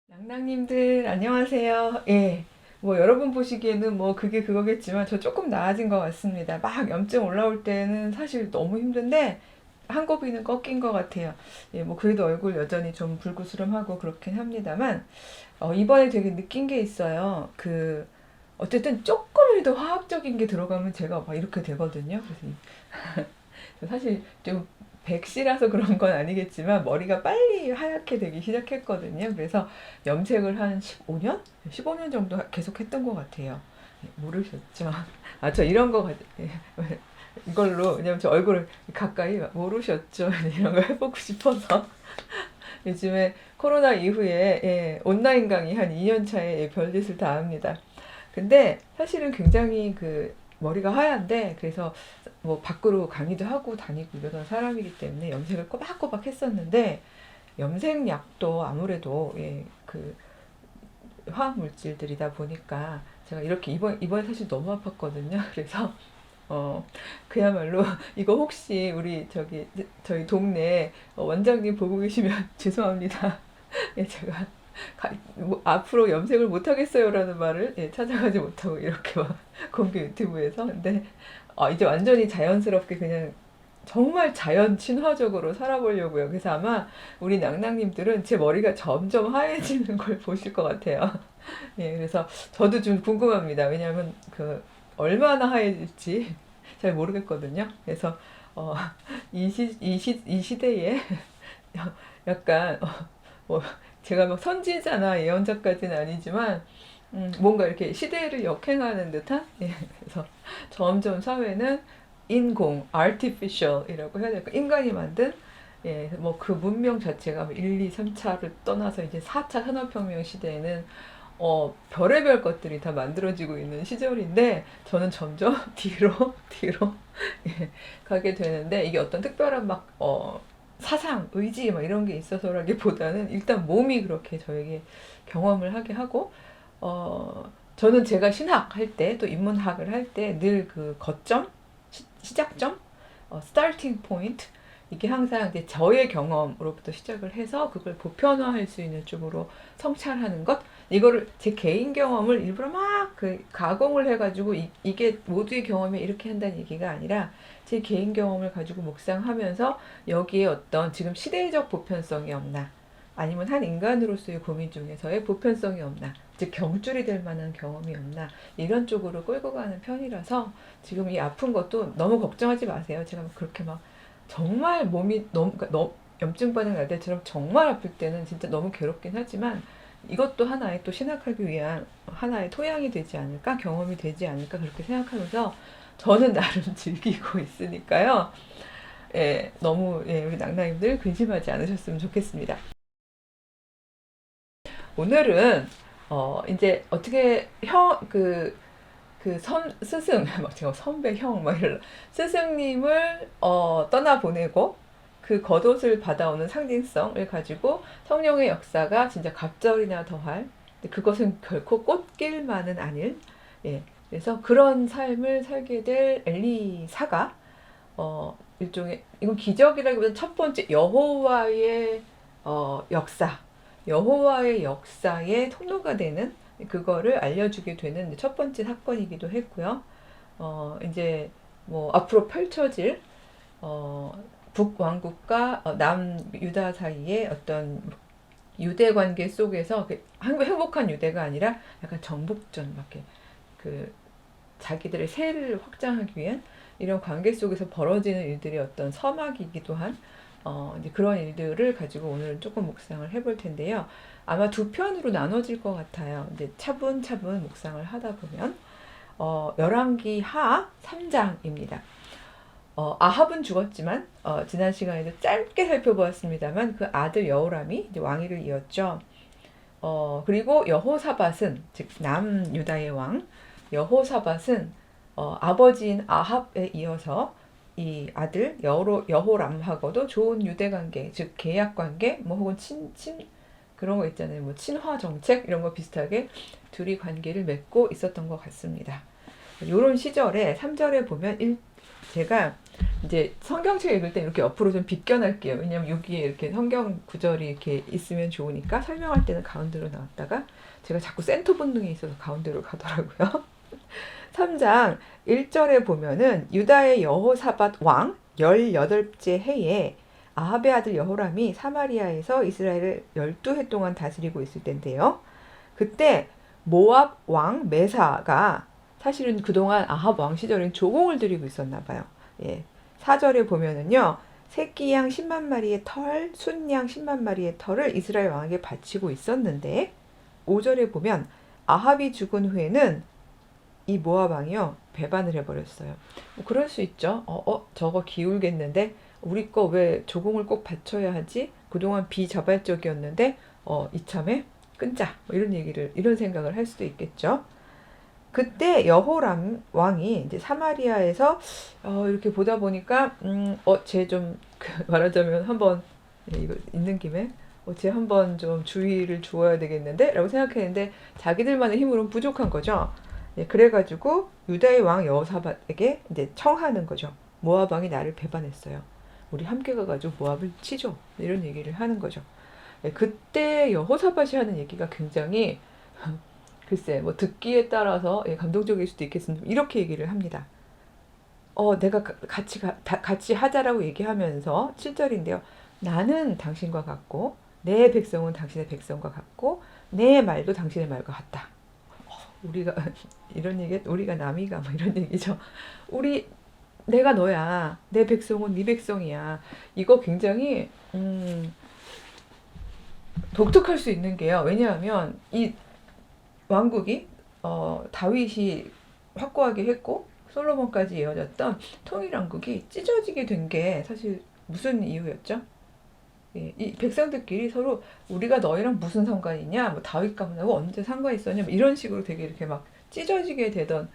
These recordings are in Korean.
낭낭님들 안녕하세요. 예. 뭐 여러분 보시기에는 뭐 그게 그거겠지만 저 조금 나아진 것 같습니다. 막 염증 올라올 때는 사실 너무 힘든데 한 고비는 꺾인 것 같아요. 예, 뭐 그래도 얼굴 여전히 좀 불구스름하고 그렇긴 합니다만 이번에 되게 느낀 게 있어요. 어쨌든 조금이라도 화학적인 게 들어가면 제가 막 이렇게 되거든요. 사실 좀 백시라서 그런 건 아니겠지만 머리가 빨리 하얗게 되기 시작했거든요. 그래서 염색을 한 15년? 15년 정도 계속 했던 것 같아요. 모르셨죠? 아, 저 이런 거 이걸로 왜냐면 저 얼굴을 가까이 모르셨죠? 이런 거 해보고 싶어서 요즘에 코로나 이후에 온라인 강의 한 2년 차에 별짓을 다 합니다. 근데 사실은 굉장히 머리가 하얀데 그래서 뭐 밖으로 강의도 하고 다니고 이러던 사람이기 때문에 염색을 꼬박꼬박 했었는데 염색약도 아무래도 화학 물질들이다 보니까 제가 이렇게 이번에 사실 너무 아팠거든요. 그래서 어 그야말로 이거 혹시 우리 저희 동네 원장님 보고 계시면 죄송합니다. 예, 제가 뭐 앞으로 염색을 못 하겠어요라는 말을 찾아가지 못하고 이렇게 막 공개 유튜브에서 근데 이제 완전히 자연스럽게 그냥 정말 자연 친화적으로 살아보려고요. 그래서 아마 우리 낭낭님들은 제 머리가 점점 하얘지는 걸 보실 것 같아요. 예, 그래서 저도 좀 궁금합니다. 왜냐하면 얼마나 하얘질지 잘 모르겠거든요. 그래서 어, 이 시대에 약간 뭐 제가 막 선지자나 예언자까지는 아니지만 뭔가 이렇게 시대를 역행하는 듯한 그래서 점점 사회는 인공 artificial이라고 해야 될까 인간이 만든 뭐 그 문명 자체가 1, 2, 3차를 떠나서 이제 4차 산업혁명 시대에는 별의별 것들이 다 만들어지고 있는 시절인데 저는 점점 뒤로 가게 되는데 이게 어떤 특별한 사상, 의지 막 이런 게 있어서라기보다는 일단 몸이 그렇게 저에게 경험을 하게 하고 저는 제가 신학할 때 또 인문학을 할 때 늘 그 거점, 시작점, 스타팅 포인트 이게 항상 이제 저의 경험으로부터 시작을 해서 그걸 보편화할 수 있는 쪽으로 성찰하는 것 이거를 제 개인 경험을 일부러 막 가공을 해가지고 이게 모두의 경험에 이렇게 한다는 얘기가 아니라 제 개인 경험을 가지고 묵상하면서 여기에 어떤 지금 시대적 보편성이 없나 아니면 한 인간으로서의 고민 중에서의 보편성이 없나 즉 경줄이 될 만한 경험이 없나 이런 쪽으로 끌고 가는 편이라서 지금 이 아픈 것도 너무 걱정하지 마세요. 제가 그렇게 막 정말 몸이 너무 염증 반응 날 때처럼 정말 아플 때는 진짜 너무 괴롭긴 하지만 이것도 하나의 또 신학하기 위한 하나의 토양이 되지 않을까 경험이 되지 않을까 그렇게 생각하면서 저는 나름 즐기고 있으니까요. 너무 우리 낭낭님들 근심하지 않으셨으면 좋겠습니다. 오늘은 이제 어떻게 스승, 막 제가 선배, 형, 막 이러 스승님을 떠나보내고 그 겉옷을 받아오는 상징성을 가지고 성령의 역사가 진짜 갑절이나 더할 그것은 결코 꽃길만은 아닐 그래서 그런 삶을 살게 될 엘리사가 일종의 이건 기적이라기보다는 첫 번째 역사 여호와의 역사의 통로가 되는 그거를 알려주게 되는 첫 번째 사건이기도 했고요. 이제 뭐 앞으로 펼쳐질 어, 북왕국과 남유다 사이의 어떤 유대 관계 속에서 행복한 유대가 아니라 약간 정복전 막 이렇게 그 자기들의 세를 확장하기 위한 이런 관계 속에서 벌어지는 일들이 어떤 서막이기도 한 이제 그런 일들을 가지고 오늘은 조금 묵상을 해볼 텐데요. 아마 두 편으로 나눠질 것 같아요. 이제 차분차분 묵상을 하다 보면 열왕기 하 3장입니다. 아합은 죽었지만 지난 시간에도 짧게 살펴보았습니다만 그 아들 여호람이 이제 왕위를 이었죠. 그리고 여호사밧은 즉 남유다의 왕 여호사밧은 아버지인 아합에 이어서 이 아들 여호람하고도 좋은 유대 관계, 즉 계약 관계, 뭐 혹은 친 그런 거 있잖아요. 뭐 친화 정책 이런 거 비슷하게 둘이 관계를 맺고 있었던 것 같습니다. 이런 시절에 3절에 보면 제가 이제 성경책 읽을 때 이렇게 옆으로 좀 비껴날게요. 왜냐면 여기에 이렇게 성경 구절이 이렇게 있으면 좋으니까 설명할 때는 가운데로 나왔다가 제가 자꾸 센터 본능이 있어서 가운데로 가더라고요. 3장 1절에 보면은 유다의 여호사밧 왕 18째 해에 아합의 아들 여호람이 사마리아에서 이스라엘을 12해 동안 다스리고 있을 때인데요. 그때 모압 왕 메사가 사실은 그동안 아합 왕 시절엔 조공을 들이고 있었나 봐요. 예. 4절에 보면은요. 새끼 양 10만 마리의 털, 순양 10만 마리의 털을 이스라엘 왕에게 바치고 있었는데 5절에 보면 아합이 죽은 후에는 이 모압 왕이요. 배반을 해버렸어요. 뭐 그럴 수 있죠. 저거 기울겠는데 우리 거 왜 조공을 꼭 바쳐야 하지? 그동안 비자발적이었는데 이참에 끊자. 뭐 이런 생각을 할 수도 있겠죠. 그때 여호람 왕이 이제 사마리아에서 이렇게 보다 보니까 쟤 좀 말하자면 한번 이거 있는 김에 쟤 한번 좀 주의를 주어야 되겠는데 라고 생각했는데 자기들만의 힘으로는 부족한 거죠. 그래가지고 유다의 왕 여호사밧에게 이제 청하는 거죠. 모압 왕이 나를 배반했어요. 우리 함께 가가지고 모압을 치죠. 이런 얘기를 하는 거죠. 그때 여호사밧이 하는 얘기가 굉장히 글쎄 뭐 듣기에 따라서 감동적일 수도 있겠습니다. 이렇게 얘기를 합니다. 내가 같이 하자라고 얘기하면서 7절인데요. 나는 당신과 같고 내 백성은 당신의 백성과 같고 내 말도 당신의 말과 같다. 우리가 이런 얘기 우리가 남이가 뭐 이런 얘기죠. 내가 너야. 내 백성은 네 백성이야. 이거 굉장히 독특할 수 있는 게요. 왜냐하면 이 왕국이 다윗이 확고하게 했고 솔로몬까지 이어졌던 통일왕국이 찢어지게 된 게 사실 무슨 이유였죠? 이 백성들끼리 서로 우리가 너희랑 무슨 상관이냐, 뭐 다윗 가문하고 언제 상관이 있었냐, 뭐 이런 식으로 되게 이렇게 막 찢어지게 되던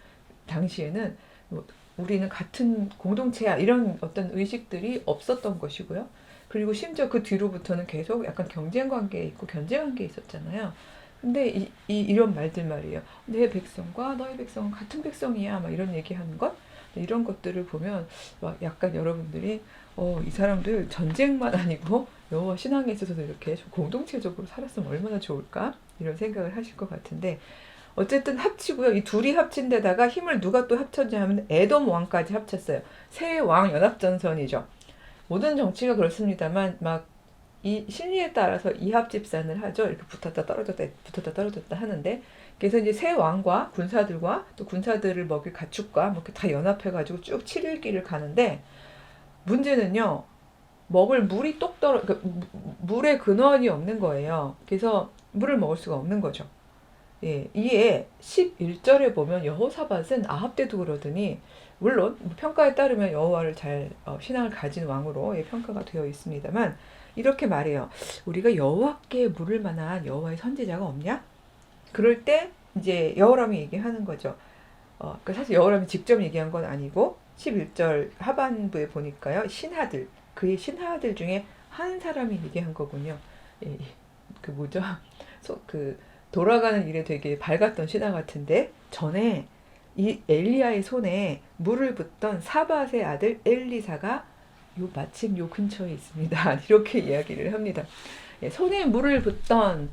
당시에는 뭐 우리는 같은 공동체야 이런 어떤 의식들이 없었던 것이고요. 그리고 심지어 그 뒤로부터는 계속 약간 경쟁 관계에 있고 견제 관계에 있었잖아요. 근데 이런 말들 말이에요. 내 백성과 너희 백성은 같은 백성이야. 막 이런 얘기하는 것. 이런 것들을 보면 막 약간 여러분들이 이 사람들 전쟁만 아니고 여호와 신앙에 있어서도 이렇게 좀 공동체적으로 살았으면 얼마나 좋을까? 이런 생각을 하실 것 같은데 어쨌든 합치고요. 이 둘이 합친 데다가 힘을 누가 또 합쳤냐 하면 에돔 왕까지 합쳤어요. 세 왕 연합전선이죠. 모든 정치가 그렇습니다만 막 이 심리에 따라서 이합 집산을 하죠. 이렇게 붙었다 떨어졌다 하는데 그래서 이제 세 왕과 군사들과 또 군사들을 먹일 가축과 뭐 이렇게 다 연합해가지고 쭉 7일길을 가는데 문제는요. 먹을 물이 그러니까 물의 근원이 없는 거예요. 그래서 물을 먹을 수가 없는 거죠. 예, 이에 11절에 보면 여호사밧은 아합 때도 그러더니 물론 평가에 따르면 여호와를 잘 신앙을 가진 왕으로 평가가 되어 있습니다만 이렇게 말해요. 우리가 여호와께 물을 만한 여호와의 선지자가 없냐? 그럴 때 이제 여호람이 얘기하는 거죠. 그러니까 사실 여호람이 직접 얘기한 건 아니고 11절 하반부에 보니까요. 신하들, 그의 신하들 중에 한 사람이 얘기한 거군요. 예, 그 뭐죠? 돌아가는 일에 되게 밝았던 신하 같은데 전에 이 엘리야의 손에 물을 붓던 사밧의 아들 엘리사가 마침 요 근처에 있습니다. 이렇게 이야기를 합니다. 손에 물을 붓던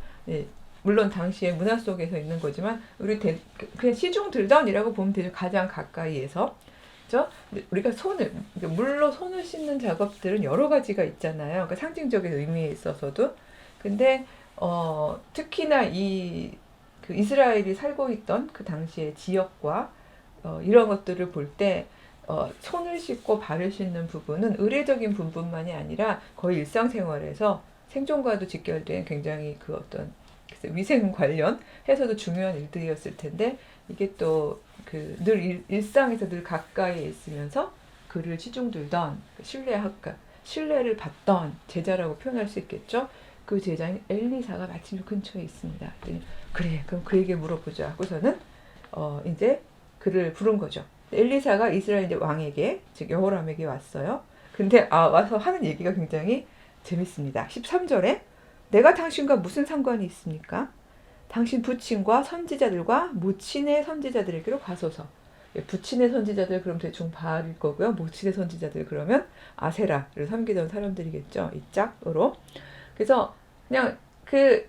물론 당시의 문화 속에서 있는 거지만 그냥 시중 들던이라고 보면 되죠. 가장 가까이에서. 그렇죠? 우리가 물로 손을 씻는 작업들은 여러 가지가 있잖아요. 그러니까 상징적인 의미에 있어서도. 근데 특히나 그 이스라엘이 살고 있던 그 당시의 지역과 이런 것들을 볼 때 손을 씻고 발을 씻는 부분은 의례적인 부분만이 아니라 거의 일상생활에서 생존과도 직결된 굉장히 그 어떤 위생 관련해서도 중요한 일들이었을 텐데 이게 또 그 늘 일상에서 늘 가까이에 있으면서 그를 시중들던 신뢰를 받던 제자라고 표현할 수 있겠죠. 그 제자인 엘리사가 마침 근처에 있습니다. 그래, 그럼 그에게 물어보자 하고서는 이제 그를 부른 거죠. 엘리사가 이스라엘 이제 왕에게 즉 여호람에게 왔어요. 근데 와서 하는 얘기가 굉장히 재밌습니다. 13절에 내가 당신과 무슨 상관이 있습니까? 당신 부친과 선지자들과 모친의 선지자들에게로 가소서. 부친의 선지자들 그럼 대충 바알일 거고요. 모친의 선지자들 그러면 아세라를 섬기던 사람들이겠죠. 이 짝으로. 그래서 그냥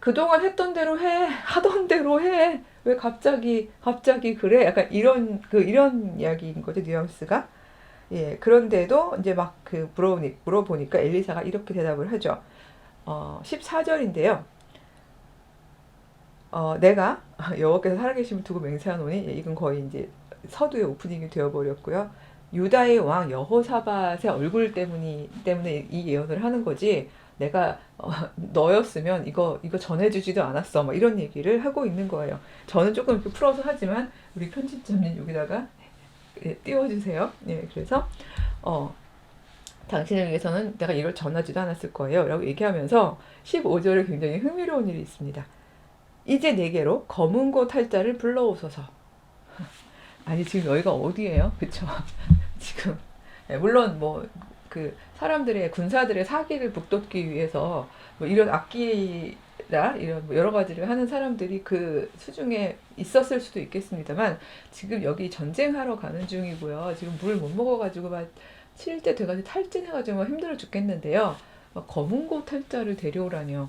그동안 했던 대로 해. 하던 대로 해. 왜 갑자기 그래? 약간 이런 이야기인 거죠. 뉘앙스가. 예, 그런데도 이제 막 물어보니까 엘리사가 이렇게 대답을 하죠. 14절인데요. 내가 여호와께서 살아계심을 두고 맹세하노니, 예, 이건 거의 이제 서두의 오프닝이 되어버렸고요. 유다의 왕 여호사밧의 얼굴 때문에 이 예언을 하는 거지. 내가 너였으면 이거 전해주지도 않았어. 막 이런 얘기를 하고 있는 거예요. 저는 조금 이렇게 풀어서 하지만 우리 편집자님 여기다가 예, 띄워주세요. 예, 그래서 당신을 위해서는 내가 이걸 전하지도 않았을 거예요. 라고 얘기하면서 15절에 굉장히 흥미로운 일이 있습니다. 이제 내게로 검은 곳 할 자를 불러오소서. 아니 지금 여기가 어디예요? 그쵸? 지금 물론 뭐 사람들의 군사들의 사기를 북돋기 위해서 뭐 이런 악기라 이런 뭐 여러 가지를 하는 사람들이 그 수중에 있었을 수도 있겠습니다만 지금 여기 전쟁하러 가는 중이고요. 지금 물 못 먹어가지고 막 7대 돼가지고 탈진해가지고 막 힘들어 죽겠는데요. 막 검은 곳 탈자를 데려오라뇨.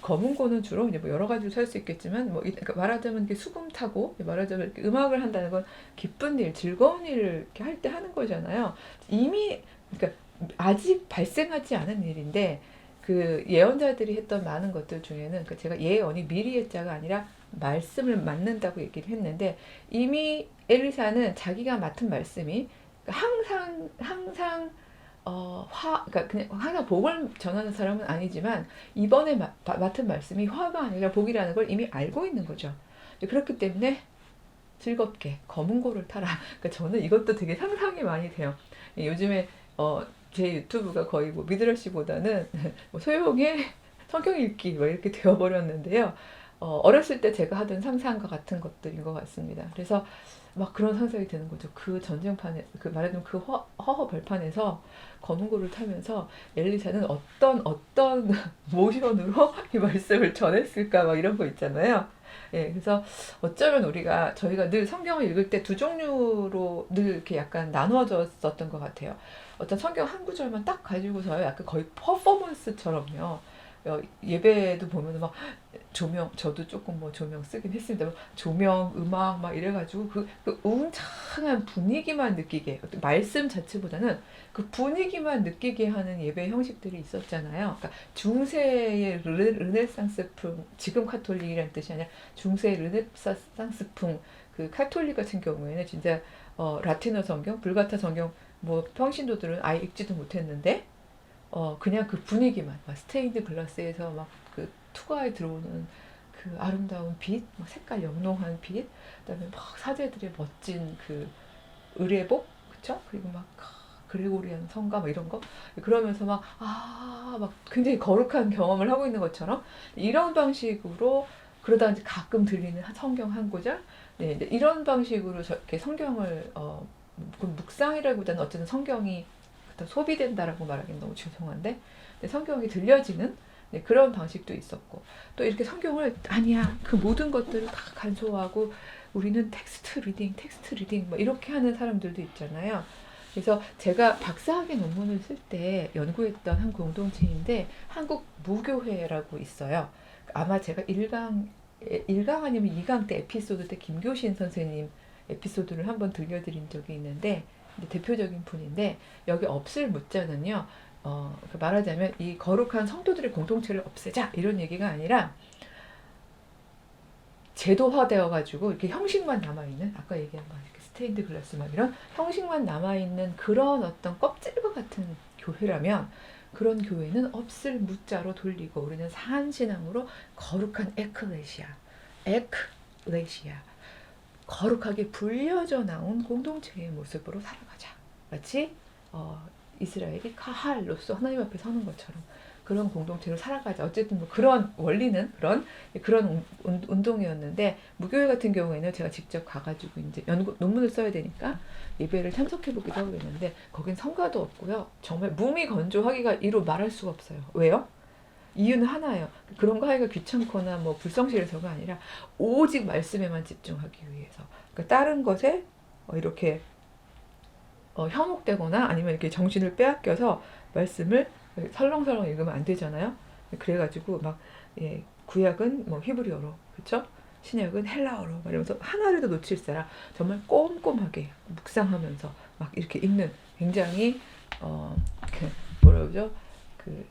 검은 고는 주로 이제 뭐 여러 가지로 살 수 있겠지만 뭐 그러니까 말하자면 이렇게 수금 타고 말하자면 이렇게 음악을 한다는 건 기쁜 일, 즐거운 일을 이렇게 할 때 하는 거잖아요. 이미 그러니까 아직 발생하지 않은 일인데 그 예언자들이 했던 많은 것들 중에는 그러니까 제가 예언이 미리 했자가 아니라 말씀을 맡는다고 얘기를 했는데 이미 엘리사는 자기가 맡은 말씀이 항상 그러니까 그냥 항상 복을 전하는 사람은 아니지만 이번에 맡은 말씀이 화가 아니라 복이라는 걸 이미 알고 있는 거죠. 그렇기 때문에 즐겁게 검은 고를 타라. 그러니까 저는 이것도 되게 상상이 많이 돼요. 요즘에 제 유튜브가 거의 뭐 미드러시보다는 뭐 소용의 성경 읽기 뭐 이렇게 되어버렸는데요. 어렸을 때 제가 하던 상상과 같은 것들인 것 같습니다. 그래서 막 그런 상상이 드는 거죠. 그 전쟁판에 말하자면 그 허허 벌판에서 검은 고를 타면서 엘리사는 어떤 모션으로 이 말씀을 전했을까 막 이런 거 있잖아요. 예, 그래서 어쩌면 저희가 늘 성경을 읽을 때 두 종류로 늘 이렇게 약간 나누어졌었던 것 같아요. 어떤 성경 한 구절만 딱 가지고서 약간 거의 퍼포먼스처럼요. 예배도 보면 막 조명, 저도 조금 뭐 조명 쓰긴 했습니다. 조명, 음악 막 이래가지고 그 웅장한 분위기만 느끼게, 말씀 자체보다는 그 분위기만 느끼게 하는 예배 형식들이 있었잖아요. 그러니까 중세의 르네상스풍, 지금 카톨릭이라는 뜻이 아니라 중세의 르네상스풍 그 카톨릭 같은 경우에는 진짜 라틴어 성경, 불가타 성경 뭐 평신도들은 아예 읽지도 못했는데 그냥 그 분위기만 막 스테인드 글라스에서 막 그 투과에 들어오는 그 아름다운 빛, 막 색깔 영롱한 빛, 그다음에 막 사제들의 멋진 그 의례복, 그쵸? 그리고 막 그레고리안 성가 막 이런 거 그러면서 막 굉장히 거룩한 경험을 하고 있는 것처럼 이런 방식으로 그러다 이제 가끔 들리는 성경 한 구절, 네, 이런 방식으로 이렇게 성경을 묵상이라기보다는 어쨌든 성경이 소비된다라고 말하기는 너무 죄송한데 성경이 들려지는 네, 그런 방식도 있었고 또 이렇게 성경을 아니야 그 모든 것들을 다 간소화하고 우리는 텍스트 리딩 뭐 이렇게 하는 사람들도 있잖아요. 그래서 제가 박사학위 논문을 쓸 때 연구했던 한 공동체인데 한국 무교회라고 있어요. 아마 제가 1강 아니면 2강 때 에피소드 때 김교신 선생님 에피소드를 한번 들려드린 적이 있는데 대표적인 분인데 여기 없을 묻자는요. 말하자면 이 거룩한 성도들의 공동체를 없애자 이런 얘기가 아니라 제도화되어 가지고 이렇게 형식만 남아 있는 아까 얘기한 막 이렇게 스테인드 글라스 막 이런 형식만 남아 있는 그런 어떤 껍질과 같은 교회라면 그런 교회는 없을 묻자로 돌리고 우리는 산신앙으로 거룩한 에클레시아 거룩하게 불려져 나온 공동체의 모습으로 살아가자. 마치 이스라엘이 카할로서 하나님 앞에 서는 것처럼 그런 공동체로 살아가자. 어쨌든 뭐 그런 원리는 그런 운동이었는데 무교회 같은 경우에는 제가 직접 가가지고 이제 논문을 써야 되니까 예배를 참석해 보기도 하고 그랬는데 거긴 성가도 없고요. 정말 무미건조하기가 이루 말할 수가 없어요. 왜요? 이유는 하나예요. 그런 거 하기가 귀찮거나 뭐 불성실해서가 아니라 오직 말씀에만 집중하기 위해서. 그러니까 다른 것에 이렇게 현혹되거나 아니면 이렇게 정신을 빼앗겨서 말씀을 설렁설렁 읽으면 안 되잖아요. 그래가지고 막 구약은 뭐 히브리어로, 그쵸? 신약은 헬라어로 막 이러면서 하나라도 놓칠세라 정말 꼼꼼하게 묵상하면서 막 이렇게 읽는 굉장히 뭐라 그러죠? 그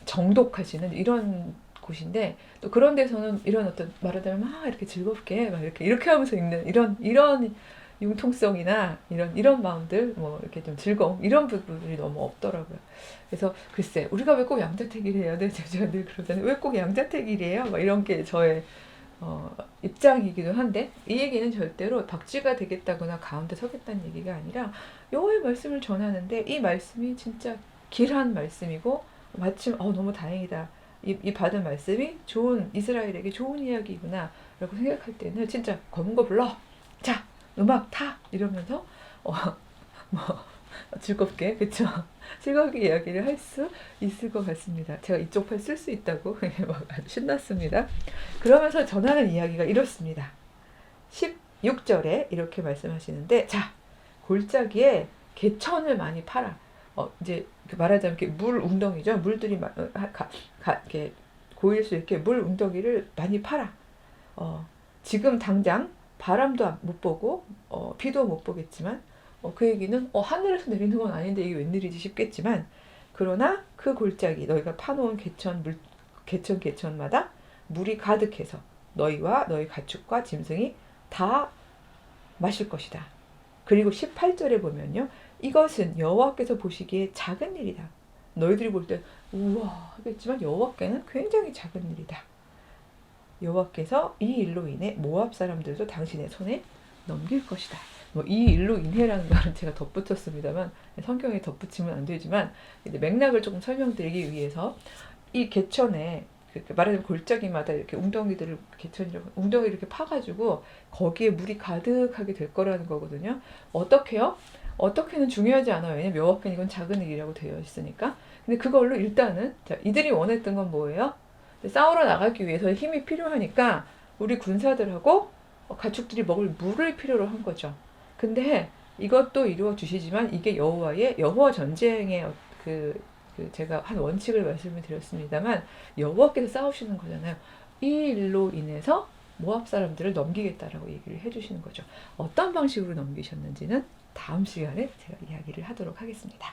정독하시는 이런 곳인데, 또 그런 데서는 이런 어떤 말하자면 막 이렇게 즐겁게 막 이렇게 하면서 읽는 이런 융통성이나 이런 마음들, 뭐 이렇게 좀 즐거움 이런 부분이 너무 없더라고요. 그래서 글쎄, 우리가 왜 꼭 양자택일을 해야 돼? 제가 늘 그러잖아요. 왜 꼭 양자택일이에요? 막 이런 게 저의 입장이기도 한데, 이 얘기는 절대로 덕지가 되겠다거나 가운데 서겠다는 얘기가 아니라 여호와의 말씀을 전하는데 이 말씀이 진짜 길한 말씀이고, 마침 너무 다행이다, 이 받은 말씀이 좋은, 이스라엘에게 좋은 이야기구나 라고 생각할 때는 진짜 검은 거 불러, 자 음악 타, 이러면서 뭐 즐겁게, 그쵸? 즐겁게 이야기를 할 수 있을 것 같습니다. 제가 이쪽 팔 쓸 수 있다고 막 아주 신났습니다. 그러면서 전하는 이야기가 이렇습니다. 16절에 이렇게 말씀하시는데, 자, 골짜기에 개천을 많이 팔아. 이제 말하자면 이렇게 물 웅덩이죠. 물들이 이렇게 고일 수 있게 물 웅덩이를 많이 팔아. 지금 당장 바람도 못 보고 비도 못 보겠지만, 그 얘기는 하늘에서 내리는 건 아닌데 이게 웬일이지 싶겠지만, 그러나 그 골짜기 너희가 파놓은 개천마다 물이 가득해서 너희와 너희 가축과 짐승이 다 마실 것이다. 그리고 18절에 보면요, 이것은 여호와께서 보시기에 작은 일이다. 너희들이 볼 때 우와 하겠지만 여호와께는 굉장히 작은 일이다. 여호와께서 이 일로 인해 모압 사람들도 당신의 손에 넘길 것이다. 뭐 이 일로 인해라는 말은 제가 덧붙였습니다만, 성경에 덧붙이면 안 되지만 이제 맥락을 조금 설명드리기 위해서, 이 개천에 말하자면 골짜기마다 이렇게 웅덩이들을, 웅덩이를 이렇게 파가지고 거기에 물이 가득하게 될 거라는 거거든요. 어떻게요? 어떻게는 중요하지 않아요. 왜냐면 여호와께는 이건 작은 일이라고 되어 있으니까. 근데 그걸로 일단은, 자, 이들이 원했던 건 뭐예요? 싸우러 나가기 위해서 힘이 필요하니까 우리 군사들하고 가축들이 먹을 물을 필요로 한 거죠. 근데 이것도 이루어 주시지만 이게 여호와 전쟁의 제가 한 원칙을 말씀을 드렸습니다만, 여호와께서 싸우시는 거잖아요. 이 일로 인해서 모압 사람들을 넘기겠다라고 얘기를 해주시는 거죠. 어떤 방식으로 넘기셨는지는 다음 시간에 제가 이야기를 하도록 하겠습니다.